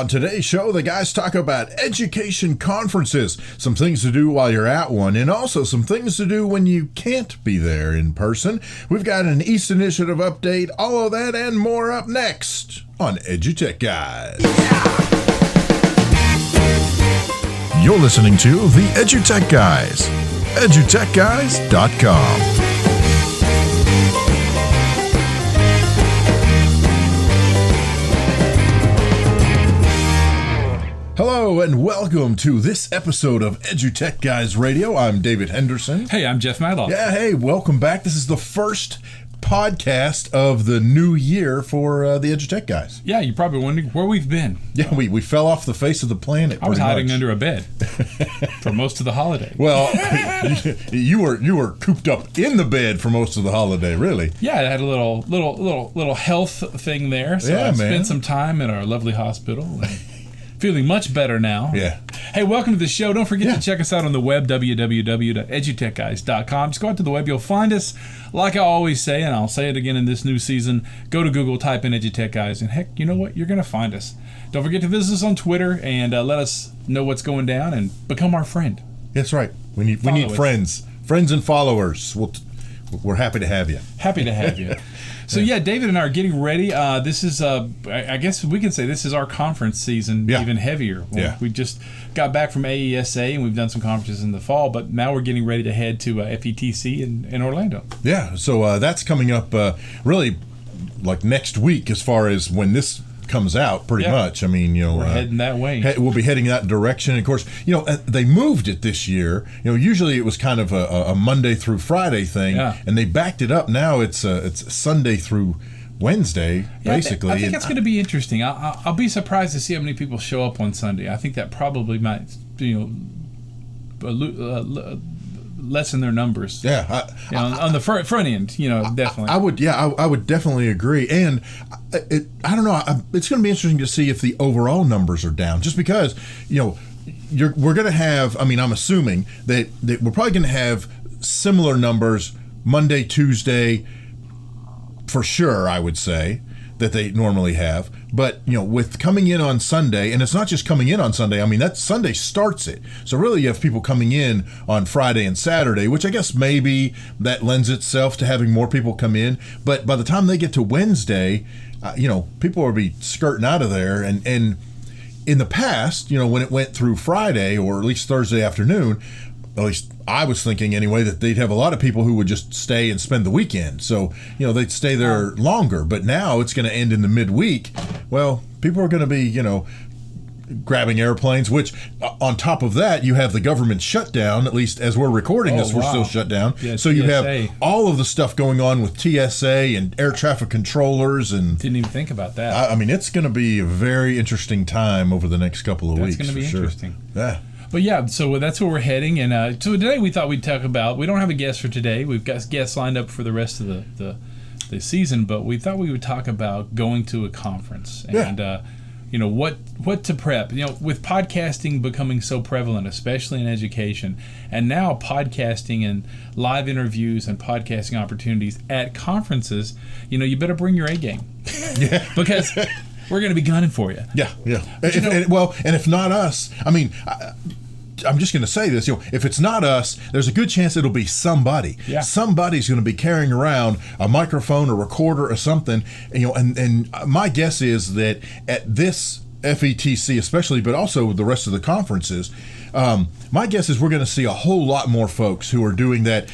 On today's show, the guys talk about education conferences, some things to do while you're at one, and also some things to do when you can't be there in person. We've got an East Initiative update, all of that and more up next on EduTechGuys. You're listening to the EduTechGuys, EduTechGuys.com. Hello and welcome to this episode of EduTechGuys Radio. I'm David Henderson. Hey, I'm Jeff Madlock. Yeah, hey, welcome back. This is the first podcast of the new year for the EduTechGuys. Yeah, you're probably wondering where we've been. Yeah, we fell off the face of the planet. I was hiding much under a bed for most of the holiday. Well, you were cooped up in the bed for most of the holiday, really. Yeah, I had a little health thing there, so Yeah, I man. spent some time in our lovely hospital. And feeling much better now. Yeah. Hey, welcome to the show. Don't forget to check us out on the web, www.edutechguys.com. Just go out to the web. You'll find us. Like I always say, and I'll say it again in this new season, go to Google, type in EduTechGuys, and heck, you know what? You're going to find us. Don't forget to visit us on Twitter and let us know what's going down and become our friend. That's right. We need friends and followers. We're happy to have you. Happy to have you. So yeah, David and I are getting ready. This is, I guess we can say this is our conference season, even heavier. We just got back from AESA and we've done some conferences in the fall, but now we're getting ready to head to FETC in Orlando. Yeah, so that's coming up really like next week as far as when this comes out, pretty much. I mean, we're heading that way. We'll be heading that direction. Of course, they moved it this year. Usually it was kind of a Monday through Friday thing, and they backed it up. Now it's Sunday through Wednesday, basically. I think it's going to be interesting. I'll be surprised to see how many people show up on Sunday. I think that probably might, lessen their numbers. Yeah, on the front end, definitely. I would definitely agree. And I don't know. It's going to be interesting to see if the overall numbers are down, just because we're going to have. I mean, I'm assuming that we're probably going to have similar numbers Monday, Tuesday, for sure. I would say that they normally have. But, with coming in on Sunday, and it's not just coming in on Sunday, I mean, that Sunday starts it. So really you have people coming in on Friday and Saturday, which I guess maybe that lends itself to having more people come in. But by the time they get to Wednesday, people will be skirting out of there. And in the past, when it went through Friday or at least Thursday afternoon, at least I was thinking anyway, that they'd have a lot of people who would just stay and spend the weekend. So, they'd stay there longer. But now it's going to end in the midweek. Well, people are going to be, grabbing airplanes, which on top of that, you have the government shutdown, at least as we're recording this, we're still shut down. Yeah, so you have all of the stuff going on with TSA and air traffic controllers. And didn't even think about that. I mean, it's going to be a very interesting time over the next couple of weeks. That's going to be interesting. Yeah. But yeah, so that's where we're heading. And so today we thought we'd talk about, we don't have a guest for today. We've got guests lined up for the rest of the season, but we thought we would talk about going to a conference and, what to prep. With podcasting becoming so prevalent, especially in education, and now podcasting and live interviews and podcasting opportunities at conferences, you better bring your A game. Yeah. Because we're going to be gunning for you. Yeah. And if not us, I mean, I'm just going to say this, if it's not us, there's a good chance it'll be somebody. Yeah. Somebody's going to be carrying around a microphone, a recorder, or something. And my guess is that at this FETC especially, but also the rest of the conferences, my guess is we're going to see a whole lot more folks who are doing that.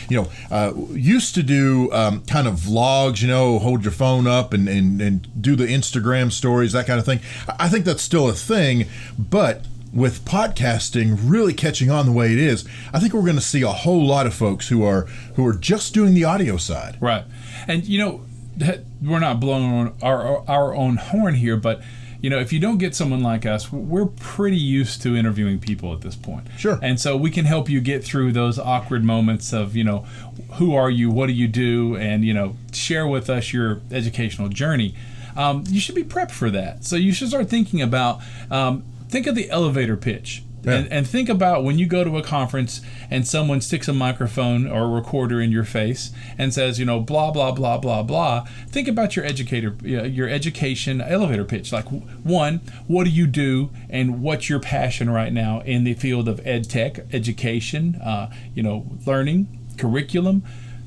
Used to do kind of vlogs, hold your phone up and do the Instagram stories, that kind of thing. I think that's still a thing, but with podcasting really catching on the way it is, I think we're going to see a whole lot of folks who are just doing the audio side. Right. And, we're not blowing our own horn here, but, if you don't get someone like us, we're pretty used to interviewing people at this point. Sure. And so we can help you get through those awkward moments of, who are you, what do you do, and, share with us your educational journey. You should be prepped for that. So you should start thinking about... think of the elevator pitch. Yeah. And think about when you go to a conference and someone sticks a microphone or a recorder in your face and says, blah, blah, blah, blah, blah. Think about your education elevator pitch. Like, one, what do you do and what's your passion right now in the field of ed tech, education, learning, curriculum?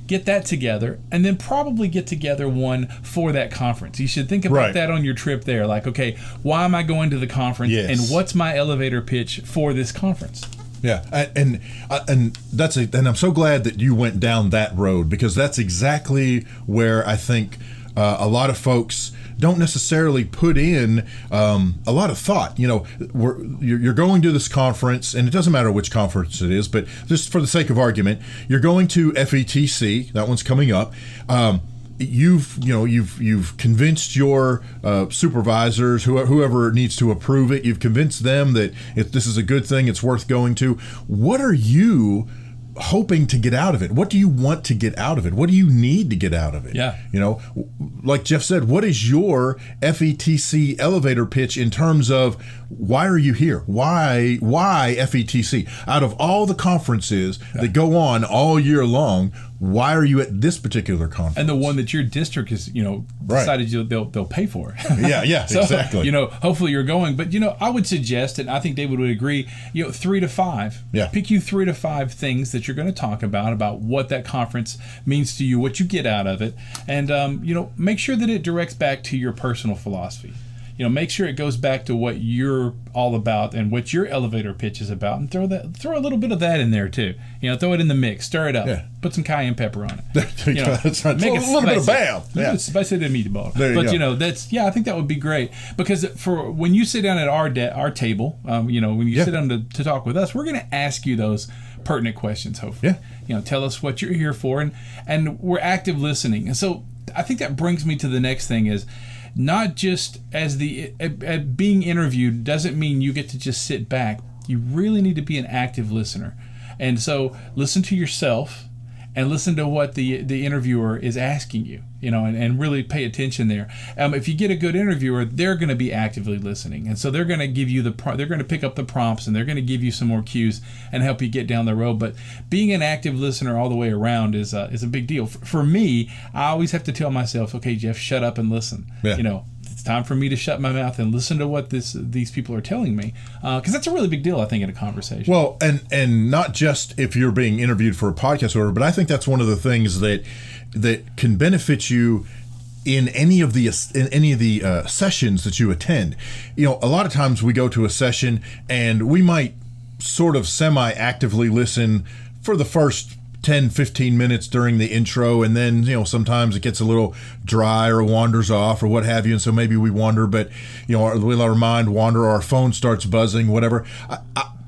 Get that together, and then probably get together one for that conference. You should think about that on your trip there. Like, okay, why am I going to the conference, and what's my elevator pitch for this conference? Yeah, and I'm so glad that you went down that road, because that's exactly where I think a lot of folks don't necessarily put in a lot of thought. You're going to this conference, and it doesn't matter which conference it is, but just for the sake of argument, you're going to FETC. That one's coming up. You've convinced your supervisors, whoever needs to approve it. You've convinced them that if this is a good thing, it's worth going to. What are you hoping to get out of it? What do you want to get out of it? What do you need to get out of it? Yeah. Like Jeff said, what is your FETC elevator pitch in terms of why are you here? Why FETC? Out of all the conferences that go on all year long, why are you at this particular conference? And the one that your district has, decided they'll pay for. Yeah, So, exactly. Hopefully you're going. But, I would suggest, and I think David would agree, 3 to 5. Yeah. Pick you 3 to 5 things that you're going to talk about what that conference means to you, what you get out of it. And, make sure that it directs back to your personal philosophy. Make sure it goes back to what you're all about and what your elevator pitch is about, and throw a little bit of that in there too. Throw it in the mix, stir it up, put some cayenne pepper on it. That's right. Make a little bit of bam. Yeah, spicy the meatball. There you go. I think that would be great, because for when you sit down at our table, when you sit down to talk with us, we're going to ask you those pertinent questions. Hopefully, tell us what you're here for, and we're active listening. And so I think that brings me to the next thing is, not just as being interviewed doesn't mean you get to just sit back. You really need to be an active listener. And so listen to yourself and listen to what the interviewer is asking you, and really pay attention there. If you get a good interviewer, they're going to be actively listening. And so they're going to give you they're going to pick up the prompts, and they're going to give you some more cues and help you get down the road. But being an active listener all the way around is a big deal. For me, I always have to tell myself, okay, Jeff, shut up and listen. Yeah. It's time for me to shut my mouth and listen to what these people are telling me, because that's a really big deal, I think, in a conversation. Well, and not just if you're being interviewed for a podcast order, but I think that's one of the things that can benefit you in any of the sessions that you attend. A lot of times we go to a session and we might sort of semi-actively listen for the first 10-15 minutes during the intro, and then sometimes it gets a little dry or wanders off or what have you, and so maybe we wander, but we let our mind wander, or our phone starts buzzing, whatever.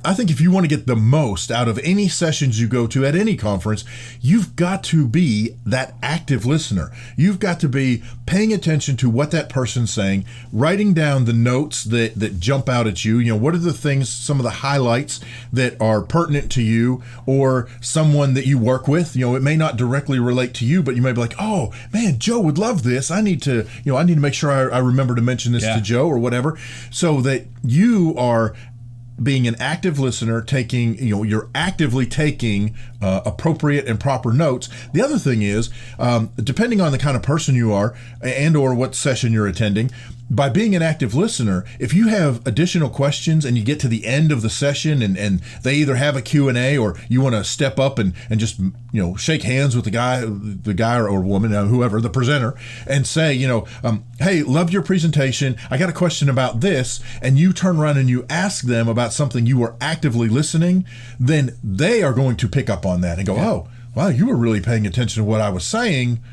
I think if you want to get the most out of any sessions you go to at any conference, you've got to be that active listener. You've got to be paying attention to what that person's saying, writing down the notes that jump out at you. What are the things, some of the highlights that are pertinent to you, or someone that you work with. It may not directly relate to you, but you may be like, oh man, Joe would love this. I need to make sure I remember to mention this to Joe or whatever, so that you are being an active listener, you're actively taking appropriate and proper notes. The other thing is, depending on the kind of person you are and or what session you're attending, by being an active listener, if you have additional questions and you get to the end of the session and they either have a Q&A, or you want to step up and just shake hands with the guy or woman, whoever, the presenter, and say, hey, loved your presentation, I got a question about this, and you turn around and you ask them about something you were actively listening, then they are going to pick up on that and go, oh, wow, you were really paying attention to what I was saying.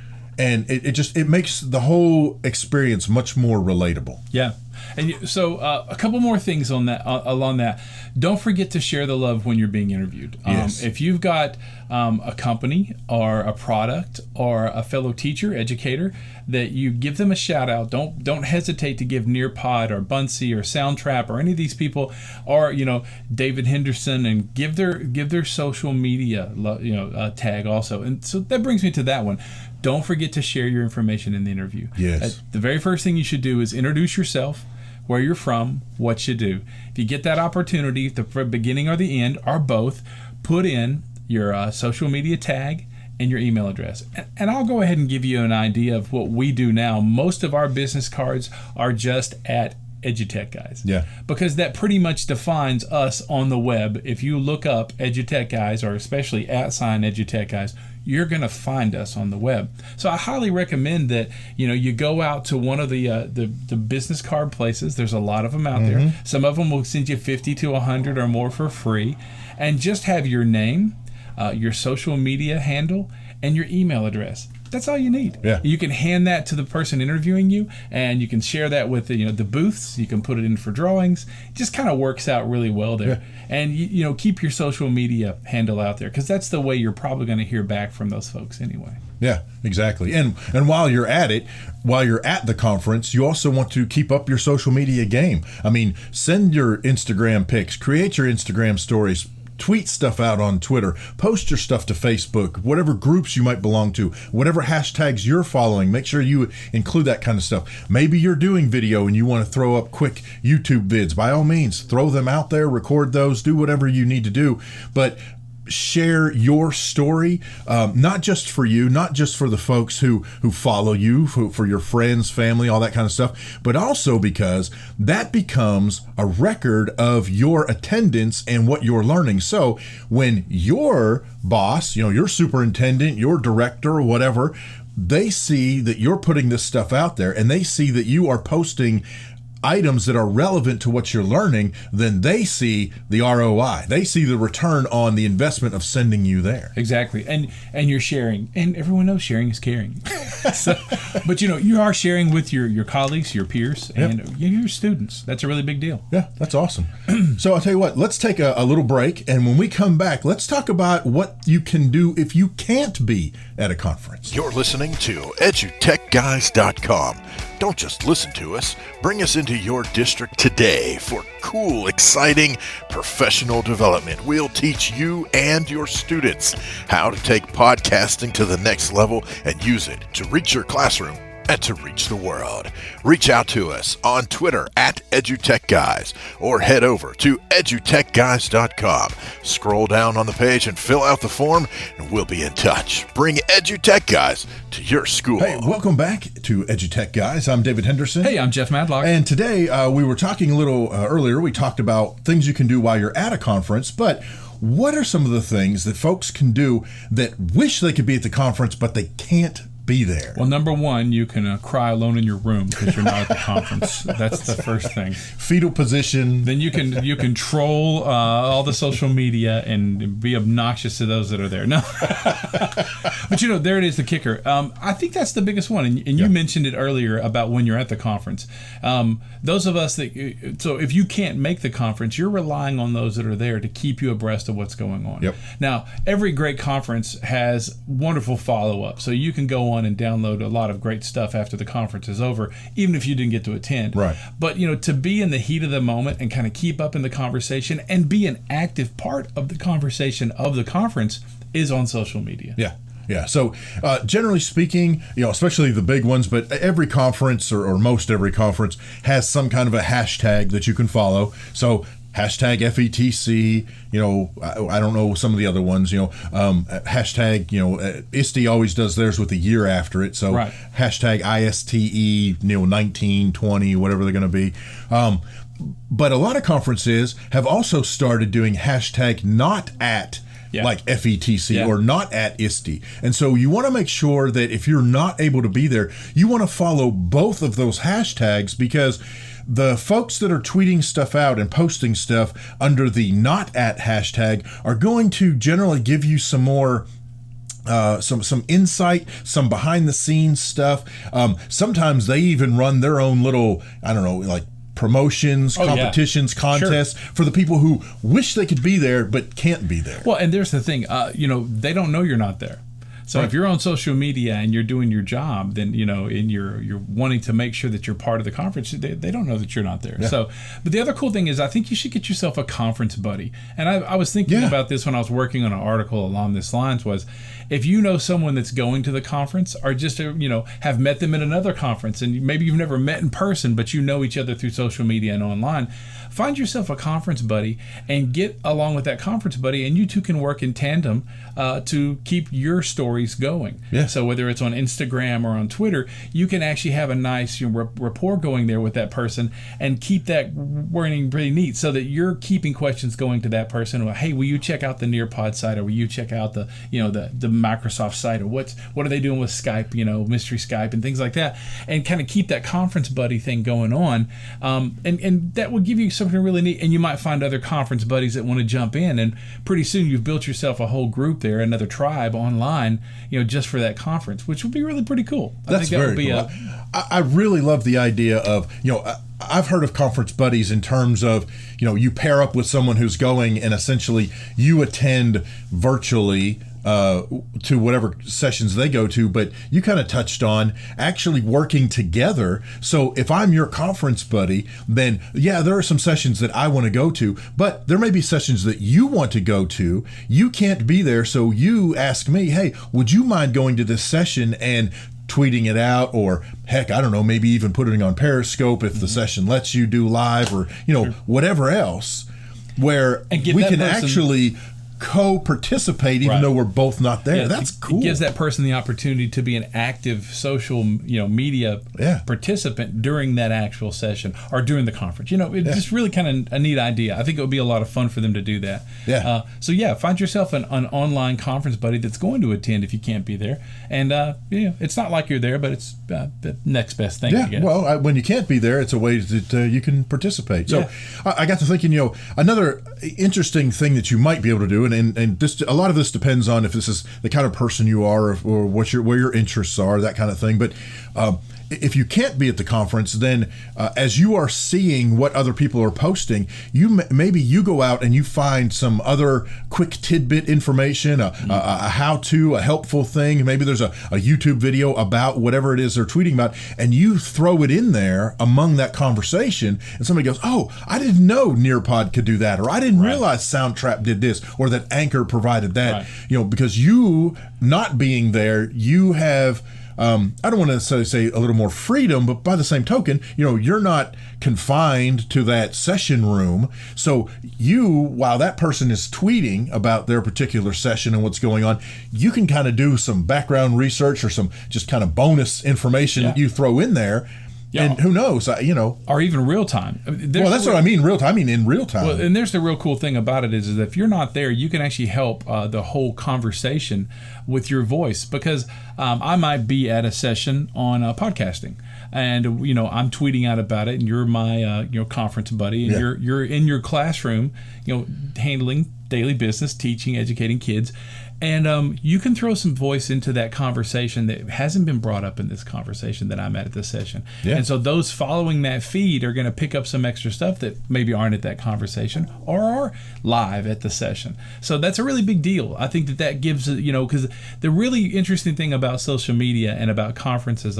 And it makes the whole experience much more relatable. Yeah. And so a couple more things on that, along that. Don't forget to share the love when you're being interviewed. Yes. If you've got a company or a product or a fellow teacher, educator, that you give them a shout out. Don't hesitate to give Nearpod or Bunsey or Soundtrap or any of these people, or David Henderson, and give their social media tag also. And so that brings me to that one. Don't forget to share your information in the interview. Yes. The very first thing you should do is introduce yourself. where you're from, what you do. If you get that opportunity, the beginning or the end, or both, put in your social media tag and your email address. And I'll go ahead and give you an idea of what we do now. Most of our business cards are just at EduTechGuys. Yeah. Because that pretty much defines us on the web. If you look up EduTechGuys, or especially @EduTechGuys, you're going to find us on the web. So I highly recommend that you go out to one of the business card places. There's a lot of them out there. Some of them will send you 50 to 100 or more for free, and just have your name, your social media handle, and your email address. That's all you need. Yeah. You can hand that to the person interviewing you, and you can share that with the booths. You can put it in for drawings. It just kind of works out really well there. Yeah. And keep your social media handle out there, because that's the way you're probably going to hear back from those folks anyway. Yeah, exactly. And while you're at the conference, you also want to keep up your social media game. I mean, send your Instagram pics, create your Instagram stories, tweet stuff out on Twitter, post your stuff to Facebook, whatever groups you might belong to, whatever hashtags you're following, make sure you include that kind of stuff. Maybe you're doing video and you want to throw up quick YouTube vids. By all means, throw them out there, record those, do whatever you need to do. But share your story, not just for you, not just for the folks who follow you, for your friends, family, all that kind of stuff, but also because that becomes a record of your attendance and what you're learning. So when your boss, your superintendent, your director, or whatever, they see that you're putting this stuff out there and they see that you are posting items that are relevant to what you're learning, then they see the ROI. They see the return on the investment of sending you there. Exactly. And you're sharing. And everyone knows sharing is caring. But you are sharing with your colleagues, your peers, and your students. That's a really big deal. Yeah, that's awesome. So I'll tell you what, let's take a little break, and when we come back, let's talk about what you can do if you can't be at a conference. You're listening to EduTechGuys.com. Don't just listen to us. Bring us into your district today for cool, exciting, professional development. We'll teach you and your students how to take podcasting to the next level and use it to reach your classroom and to reach the world. Reach out to us on Twitter @EduTechGuys, or head over to EduTechGuys.com. Scroll down on the page and fill out the form, and we'll be in touch. Bring EduTechGuys to your school. Hey, welcome back to EduTechGuys. I'm David Henderson. Hey, I'm Jeff Madlock. And today we were talking a little earlier, we talked about things you can do while you're at a conference, but what are some of the things that folks can do that wish they could be at the conference, but they can't be there? Well, number one, you can cry alone in your room because you're not at the conference. That's the first thing. Fetal position. Then you can troll all the social media and be obnoxious to those that are there. No, but there it is, the kicker. I think that's the biggest one, and you mentioned it earlier about when you're at the conference. Those of us so if you can't make the conference, you're relying on those that are there to keep you abreast of what's going on. Yep. Now, every great conference has wonderful follow-up, so you can go on and download a lot of great stuff after the conference is over, even if you didn't get to attend. Right. But to be in the heat of the moment and kind of keep up in the conversation and be an active part of the conversation of the conference is on social media. Yeah. Yeah. So generally speaking, especially the big ones, but every conference or most every conference has some kind of a hashtag that you can follow. So hashtag FETC, I don't know some of the other ones, hashtag, ISTE always does theirs with the year after it. So right. Hashtag ISTE, 19, 20, whatever they're going to be. But a lot of conferences have also started doing hashtag not at like FETC or not at ISTE. And so you want to make sure that if you're not able to be there, you want to follow both of those hashtags, because the folks that are tweeting stuff out and posting stuff under the not at hashtag are going to generally give you some more some insight, some behind the scenes stuff. Sometimes they even run their own little, promotions, competitions, contests for the people who wish they could be there but can't be there. Well, and there's the thing, they don't know you're not there. So if you're on social media and you're doing your job, then and you're wanting to make sure that you're part of the conference, they don't know that you're not there. Yeah. So, but the other cool thing is I think you should get yourself a conference buddy. And I was thinking about this when I was working on an article along this lines was, if you know someone that's going to the conference or just have met them at another conference and maybe you've never met in person, but you know each other through social media and online, find yourself a conference buddy and get along with that conference buddy, and you two can work in tandem to keep your stories going. Yeah. So whether it's on Instagram or on Twitter, you can actually have a nice rapport going there with that person and keep that running pretty neat, so that you're keeping questions going to that person. Well, hey, will you check out the Nearpod site, or will you check out the Microsoft site, or what are they doing with Skype, mystery Skype and things like that, and kind of keep that conference buddy thing going on, and that will give you something really neat. And you might find other conference buddies that want to jump in, and pretty soon you've built yourself a whole group there, another tribe online, just for that conference, which would be really pretty cool. I think that would be cool. I really love the idea of, I've heard of conference buddies in terms of, you pair up with someone who's going and essentially you attend virtually to whatever sessions they go to, but you kind of touched on actually working together. So if I'm your conference buddy, then there are some sessions that I want to go to, but there may be sessions that you want to go to. You can't be there, so you ask me, hey, would you mind going to this session and tweeting it out, or heck, I don't know, maybe even putting it on Periscope if the session lets you do live, or whatever else, where we can actually co-participate even though we're both not there. That's cool. It gives that person the opportunity to be an active social media participant during that actual session or during the conference. It's just really kind of a neat idea. I think it would be a lot of fun for them to do that. Find yourself an online conference buddy that's going to attend if you can't be there, and it's not like you're there, but it's the next best thing. I guess. Well, when you can't be there, it's a way that you can participate. So I got to thinking, another interesting thing that you might be able to do, and this, a lot of this depends on if this is the kind of person you are, or where your interests are, that kind of thing. But if you can't be at the conference, then as you are seeing what other people are posting, maybe you go out and you find some other quick tidbit information, a how-to, a helpful thing. Maybe there's a YouTube video about whatever it is they're tweeting about, and you throw it in there among that conversation, and somebody goes, oh, I didn't know Nearpod could do that, or I didn't realize Soundtrap did this, or that Anchor provided that. Because you not being there, you have I don't want to necessarily say a little more freedom, but by the same token, you're not confined to that session room. So while that person is tweeting about their particular session and what's going on, you can kind of do some background research or some just kind of bonus information that you throw in there. Yeah. And who knows, or even real time. That's what I mean, real time. I mean, in real time. Well, and there's the real cool thing about it is that if you're not there, you can actually help the whole conversation with your voice, because I might be at a session on podcasting, and I'm tweeting out about it, and you're my conference buddy, and you're in your classroom, handling daily business, teaching, educating kids. And you can throw some voice into that conversation that hasn't been brought up in this conversation that I'm at this session. Yeah. And so those following that feed are going to pick up some extra stuff that maybe aren't at that conversation or are live at the session. So that's a really big deal. I think that gives, because the really interesting thing about social media and about conferences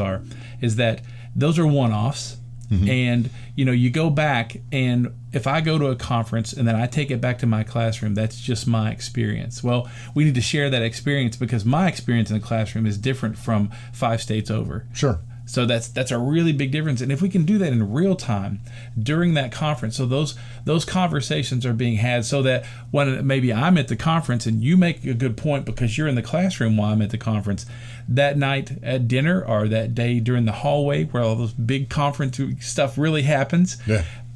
is that those are one-offs. Mm-hmm. And, you go back, and if I go to a conference and then I take it back to my classroom, that's just my experience. Well, we need to share that experience, because my experience in the classroom is different from 5 states over. Sure. So that's a really big difference. And if we can do that in real time during that conference, so those conversations are being had, so that when maybe I'm at the conference and you make a good point because you're in the classroom while I'm at the conference, that night at dinner or that day during the hallway where all those big conference stuff really happens,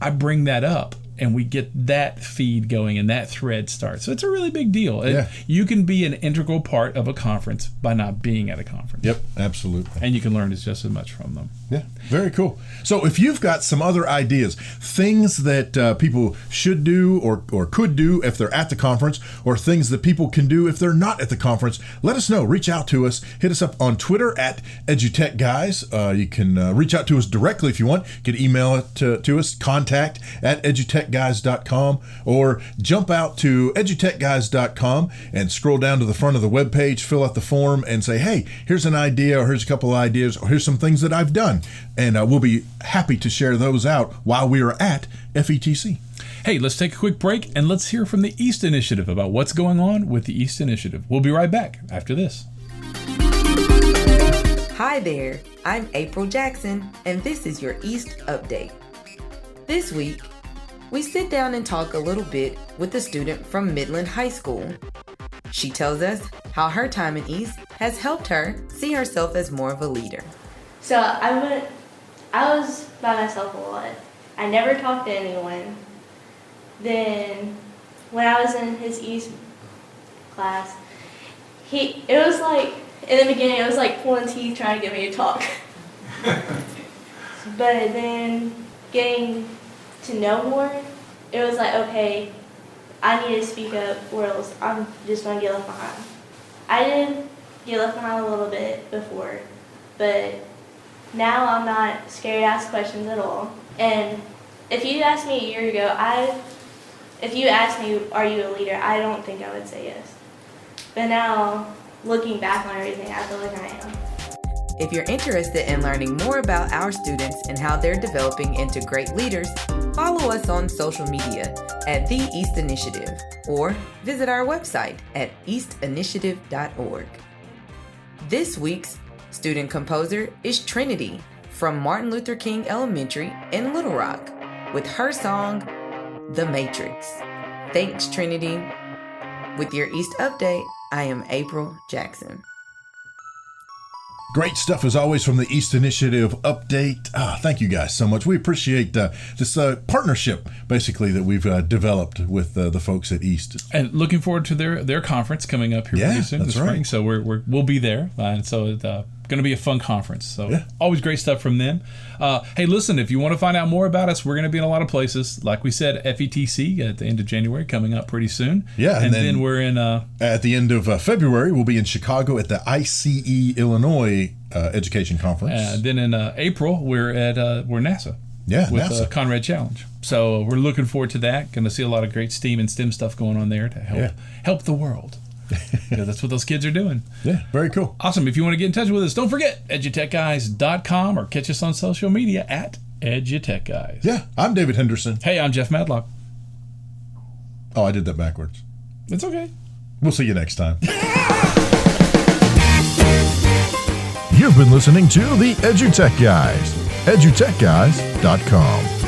I bring that up. And we get that feed going and that thread starts. So it's a really big deal. Yeah. You can be an integral part of a conference by not being at a conference. Yep, absolutely. And you can learn just as much from them. Yeah, very cool. So if you've got some other ideas, things that people should do or could do if they're at the conference, or things that people can do if they're not at the conference, let us know. Reach out to us. Hit us up on Twitter at EduTechGuys. You can reach out to us directly if you want. You can email it to us, contact@edutech.com. edutechguys.com, or jump out to edutechguys.com and scroll down to the front of the webpage, fill out the form, and say, hey, here's an idea, or here's a couple of ideas, or here's some things that I've done. And we'll be happy to share those out while we are at FETC. Hey, let's take a quick break and let's hear from the East Initiative about what's going on with the East Initiative. We'll be right back after this. Hi there, I'm April Jackson, and this is your East Update. This week, we sit down and talk a little bit with a student from Midland High School. She tells us how her time in East has helped her see herself as more of a leader. So I was by myself a lot. I never talked to anyone. Then when I was in his East class, it was like, in the beginning, it was like pulling teeth trying to get me to talk. But then getting to know more, it was like, okay, I need to speak up or else I'm just going to get left behind. I did get left behind a little bit before, but now I'm not scared to ask questions at all. And if you asked me a year ago, if you asked me, are you a leader, I don't think I would say yes. But now, looking back on everything, I feel like I am. If you're interested in learning more about our students and how they're developing into great leaders, follow us on social media at The East Initiative or visit our website at eastinitiative.org. This week's student composer is Trinity from Martin Luther King Elementary in Little Rock with her song, The Matrix. Thanks, Trinity. With your East Update, I am April Jackson. Great stuff as always from the East Initiative update. Thank you guys so much. We appreciate this partnership basically that we've developed with the folks at East. And looking forward to their conference coming up here pretty soon this spring. Right. So we'll be there, and so it's going to be a fun conference. So always great stuff from them. Hey, listen, if you want to find out more about us, we're going to be in a lot of places. Like we said, FETC at the end of January coming up pretty soon. Yeah, and then we're in at the end of February, we'll be in Chicago at the ICE Illinois Education Conference. Then in April, we're at NASA. Yeah, with NASA. Conrad Challenge. So we're looking forward to that. Going to see a lot of great STEAM and STEM stuff going on there to help the world. That's what those kids are doing. Yeah, very cool. Awesome. If you want to get in touch with us, don't forget edutechguys.com or catch us on social media at EduTechGuys. Yeah, I'm David Henderson. Hey, I'm Jeff Madlock. Oh, I did that backwards. It's okay. We'll see you next time. You've been listening to the EduTech Guys, edutechguys.com.